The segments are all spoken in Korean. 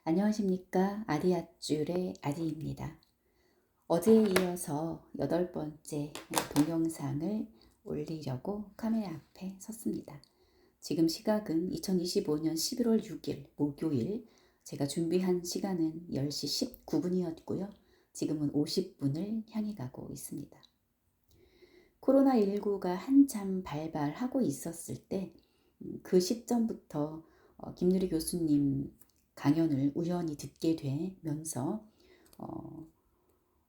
안녕하십니까. 아디앗줄의 아디입니다. 어제에 이어서 8번째 동영상을 올리려고 카메라 앞에 섰습니다. 지금 시각은 2025년 11월 6일 목요일, 제가 준비한 시간은 10시 19분이었고요. 지금은 50분을 향해 가고 있습니다. 코로나19가 한참 발발하고 있었을 때 그 시점부터 김누리 교수님 강연을 우연히 듣게 되면서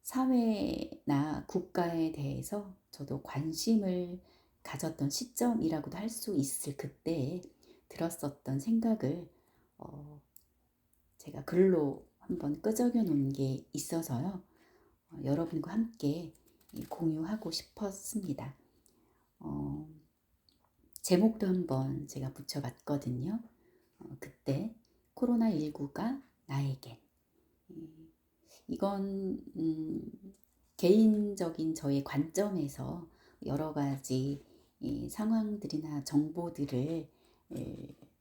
사회나 국가에 대해서 저도 관심을 가졌던 시점이라고도 할 수 있을 그때에 들었었던 생각을 제가 글로 한번 끄적여 놓은 게 있어서요. 여러분과 함께 공유하고 싶었습니다. 제목도 한번 제가 붙여봤거든요. 그때 코로나19가 나에겐. 이건 개인적인 저의 관점에서 여러 가지 상황들이나 정보들을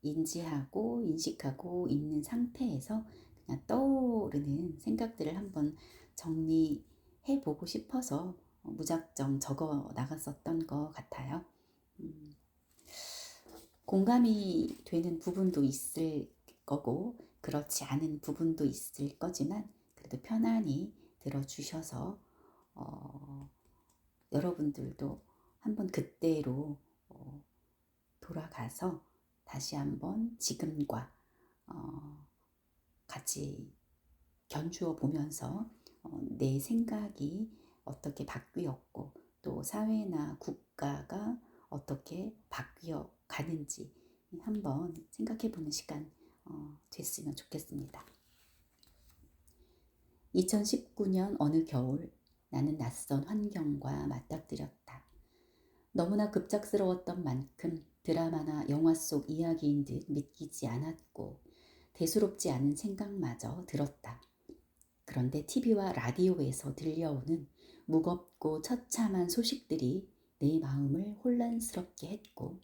인지하고 인식하고 있는 상태에서 그냥 떠오르는 생각들을 한번 정리해 보고 싶어서 무작정 적어 나갔었던 것 같아요. 공감이 되는 부분도 있을 거고 그렇지 않은 부분도 있을 거지만 그래도 편안히 들어주셔서 여러분들도 한번 그때로 돌아가서 다시 한번 지금과 같이 견주어 보면서 내 생각이 어떻게 바뀌었고 또 사회나 국가가 어떻게 바뀌어 가는지 한번 생각해 보는 시간 됐으면 좋겠습니다. 2019년 어느 겨울 나는 낯선 환경과 맞닥뜨렸다. 너무나 급작스러웠던 만큼 드라마나 영화 속 이야기인 듯 믿기지 않았고 대수롭지 않은 생각마저 들었다. 그런데 TV와 라디오에서 들려오는 무겁고 처참한 소식들이 내 마음을 혼란스럽게 했고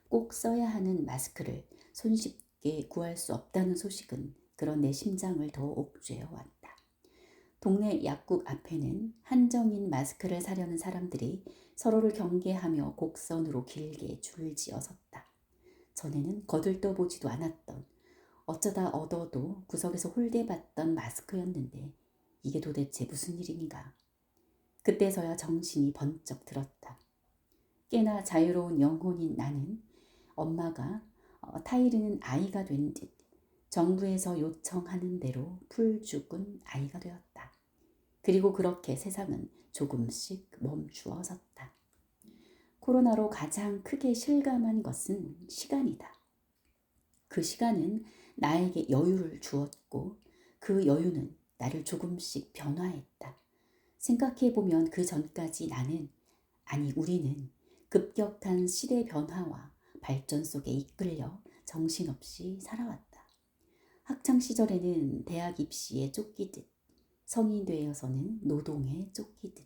꼭 써야 하는 마스크를 손쉽게 구할 수 없다는 소식은 그런 내 심장을 더 옥죄어 왔다. 동네 약국 앞에는 한정인 마스크를 사려는 사람들이 서로를 경계하며 곡선으로 길게 줄을 지어 섰다. 전에는 거들떠보지도 않았던 어쩌다 얻어도 구석에서 홀대받던 마스크였는데 이게 도대체 무슨 일인가. 그때서야 정신이 번쩍 들었다. 꽤나 자유로운 영혼인 나는 엄마가 타이르는 아이가 된 듯 정부에서 요청하는 대로 풀 죽은 아이가 되었다. 그리고 그렇게 세상은 조금씩 멈추어 섰다. 코로나로 가장 크게 실감한 것은 시간이다. 그 시간은 나에게 여유를 주었고 그 여유는 나를 조금씩 변화했다. 생각해보면 그 전까지 나는, 아니 우리는 급격한 시대 변화와 발전 속에 이끌려 정신없이 살아왔다. 학창시절에는 대학 입시에 쫓기듯, 성인 되어서는 노동에 쫓기듯,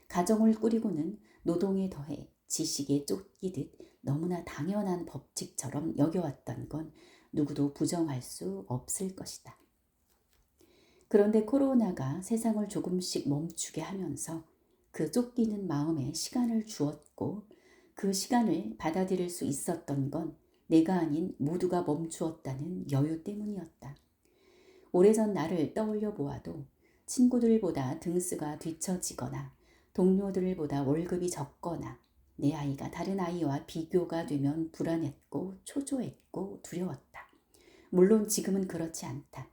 가정을 꾸리고는 노동에 더해 지식에 쫓기듯 너무나 당연한 법칙처럼 여겨왔던 건 누구도 부정할 수 없을 것이다. 그런데 코로나가 세상을 조금씩 멈추게 하면서 그 쫓기는 마음에 시간을 주었고 그 시간을 받아들일 수 있었던 건 내가 아닌 모두가 멈추었다는 여유 때문이었다. 오래전 나를 떠올려 보아도 친구들보다 등수가 뒤처지거나 동료들보다 월급이 적거나 내 아이가 다른 아이와 비교가 되면 불안했고 초조했고 두려웠다. 물론 지금은 그렇지 않다.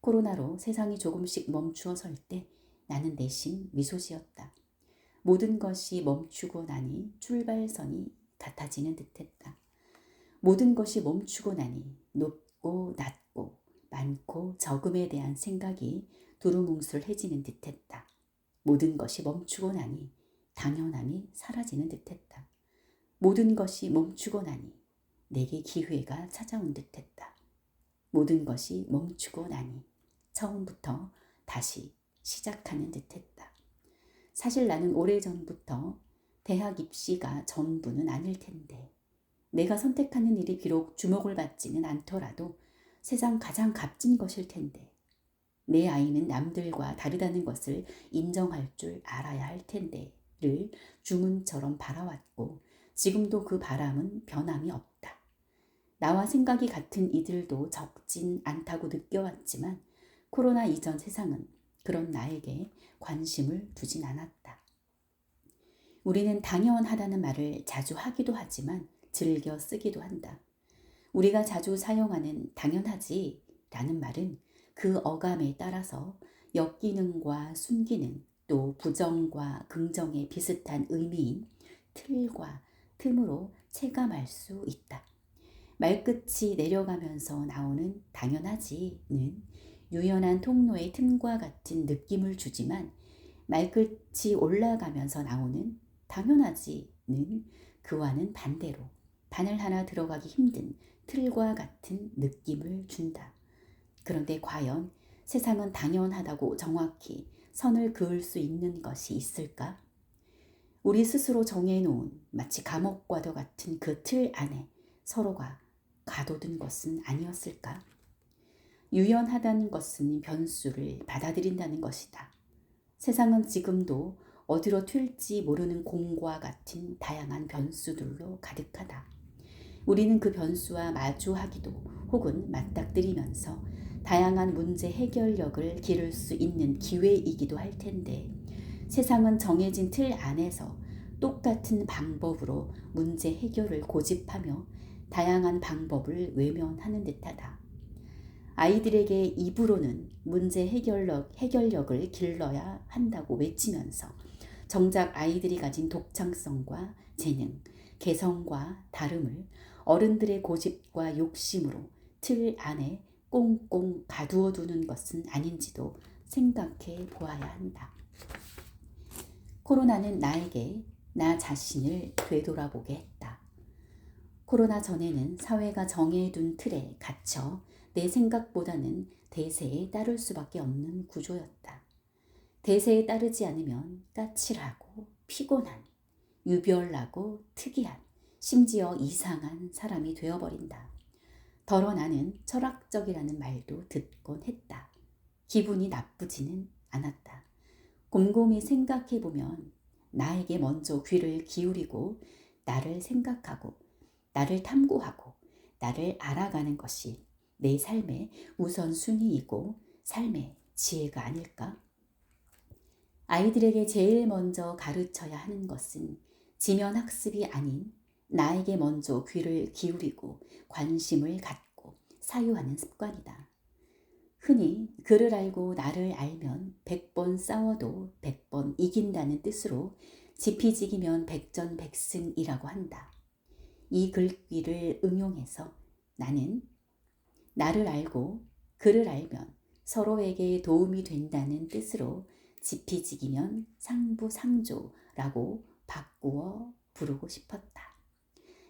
코로나로 세상이 조금씩 멈추어 설 때 나는 내심 미소 지었다. 모든 것이 멈추고 나니 출발선이 같아지는 듯했다. 모든 것이 멈추고 나니 높고 낮고 많고 적음에 대한 생각이 두루뭉술해지는 듯했다. 모든 것이 멈추고 나니 당연함이 사라지는 듯했다. 모든 것이 멈추고 나니 내게 기회가 찾아온 듯했다. 모든 것이 멈추고 나니 처음부터 다시 시작하는 듯했다. 사실 나는 오래전부터 대학 입시가 전부는 아닐 텐데 내가 선택하는 일이 비록 주목을 받지는 않더라도 세상 가장 값진 것일 텐데 내 아이는 남들과 다르다는 것을 인정할 줄 알아야 할 텐데를 주문처럼 바라왔고 지금도 그 바람은 변함이 없다. 나와 생각이 같은 이들도 적진 않다고 느껴왔지만 코로나 이전 세상은 그런 나에게 관심을 두진 않았다. 우리는 당연하다는 말을 자주 하기도 하지만 즐겨 쓰기도 한다. 우리가 자주 사용하는 당연하지 라는 말은 그 어감에 따라서 역기능과 순기능 또 부정과 긍정의 비슷한 의미인 틀과 틈으로 체감할 수 있다. 말끝이 내려가면서 나오는 당연하지는 유연한 통로의 틈과 같은 느낌을 주지만 말끝이 올라가면서 나오는 당연하지는 그와는 반대로 바늘 하나 들어가기 힘든 틀과 같은 느낌을 준다. 그런데 과연 세상은 당연하다고 정확히 선을 그을 수 있는 것이 있을까? 우리 스스로 정해놓은 마치 감옥과도 같은 그 틀 안에 서로가 가둬둔 것은 아니었을까? 유연하다는 것은 변수를 받아들인다는 것이다. 세상은 지금도 어디로 튈지 모르는 공과 같은 다양한 변수들로 가득하다. 우리는 그 변수와 마주하기도 혹은 맞닥뜨리면서 다양한 문제 해결력을 기를 수 있는 기회이기도 할 텐데 세상은 정해진 틀 안에서 똑같은 방법으로 문제 해결을 고집하며 다양한 방법을 외면하는 듯하다. 아이들에게 입으로는 문제 해결력을 길러야 한다고 외치면서 정작 아이들이 가진 독창성과 재능, 개성과 다름을 어른들의 고집과 욕심으로 틀 안에 꽁꽁 가두어 두는 것은 아닌지도 생각해 보아야 한다. 코로나는 나에게 나 자신을 되돌아보게 했다. 코로나 전에는 사회가 정해둔 틀에 갇혀 내 생각보다는 대세에 따를 수밖에 없는 구조였다. 대세에 따르지 않으면 까칠하고 피곤한, 유별나고 특이한, 심지어 이상한 사람이 되어버린다. 더러 나는 철학적이라는 말도 듣곤 했다. 기분이 나쁘지는 않았다. 곰곰이 생각해보면 나에게 먼저 귀를 기울이고 나를 생각하고 나를 탐구하고 나를 알아가는 것이 내 삶의 우선순위이고 삶의 지혜가 아닐까? 아이들에게 제일 먼저 가르쳐야 하는 것은 지면학습이 아닌 나에게 먼저 귀를 기울이고 관심을 갖고 사유하는 습관이다. 흔히 그를 알고 나를 알면 100번 싸워도 100번 이긴다는 뜻으로 지피지기면 백전백승이라고 한다. 이 글귀를 응용해서 나는 나를 알고 그를 알면 서로에게 도움이 된다는 뜻으로 지피지기면 상부상조라고 바꾸어 부르고 싶었다.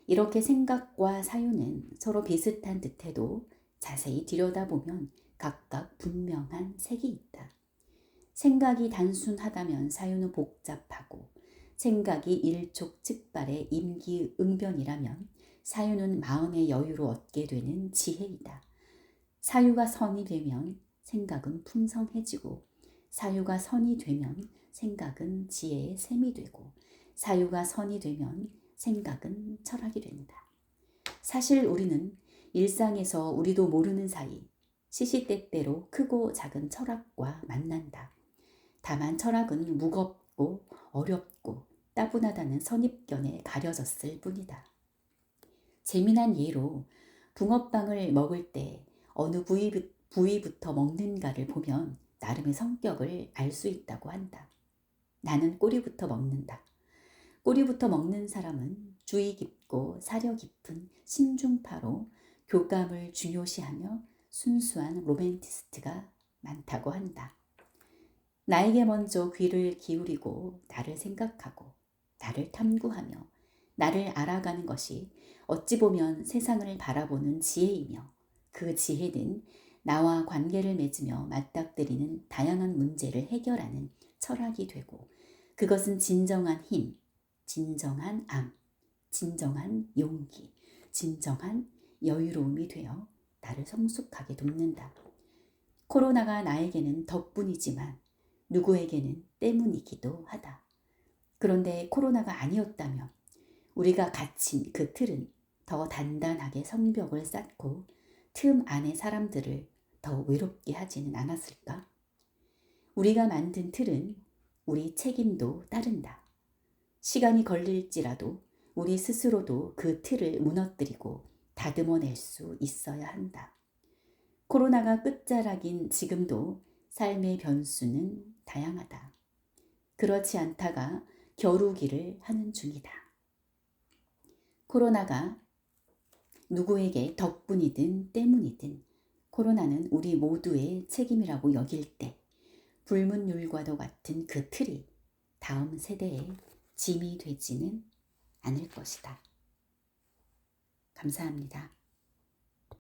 이렇게 생각과 사유는 서로 비슷한 듯해도 자세히 들여다보면 각각 분명한 색이 있다. 생각이 단순하다면 사유는 복잡하고 생각이 일촉즉발의 임기응변이라면 사유는 마음의 여유를 얻게 되는 지혜이다. 사유가 선이 되면 생각은 풍성해지고 사유가 선이 되면 생각은 지혜의 샘이 되고 사유가 선이 되면 생각은 철학이 된다. 사실 우리는 일상에서 우리도 모르는 사이 시시때때로 크고 작은 철학과 만난다. 다만 철학은 무겁고 어렵고 따분하다는 선입견에 가려졌을 뿐이다. 재미난 예로 붕어빵을 먹을 때 어느 부위부터 먹는가를 보면 나름의 성격을 알 수 있다고 한다. 나는 꼬리부터 먹는다. 꼬리부터 먹는 사람은 주의 깊고 사려 깊은 신중파로 교감을 중요시하며 순수한 로맨티스트가 많다고 한다. 나에게 먼저 귀를 기울이고 나를 생각하고 나를 탐구하며 나를 알아가는 것이 어찌 보면 세상을 바라보는 지혜이며 그 지혜는 나와 관계를 맺으며 맞닥뜨리는 다양한 문제를 해결하는 철학이 되고 그것은 진정한 힘, 진정한 암, 진정한 용기, 진정한 여유로움이 되어 나를 성숙하게 돕는다. 코로나가 나에게는 덕분이지만 누구에게는 때문이기도 하다. 그런데 코로나가 아니었다면 우리가 갇힌 그 틀은 더 단단하게 성벽을 쌓고 틈 안의 사람들을 더 외롭게 하지는 않았을까? 우리가 만든 틀은 우리 책임도 따른다. 시간이 걸릴지라도 우리 스스로도 그 틀을 무너뜨리고 다듬어낼 수 있어야 한다. 코로나가 끝자락인 지금도 삶의 변수는 다양하다. 그렇지 않다가 겨루기를 하는 중이다. 코로나가 누구에게 덕분이든 때문이든 코로나는 우리 모두의 책임이라고 여길 때 불문율과도 같은 그 틀이 다음 세대의 짐이 되지는 않을 것이다. 감사합니다.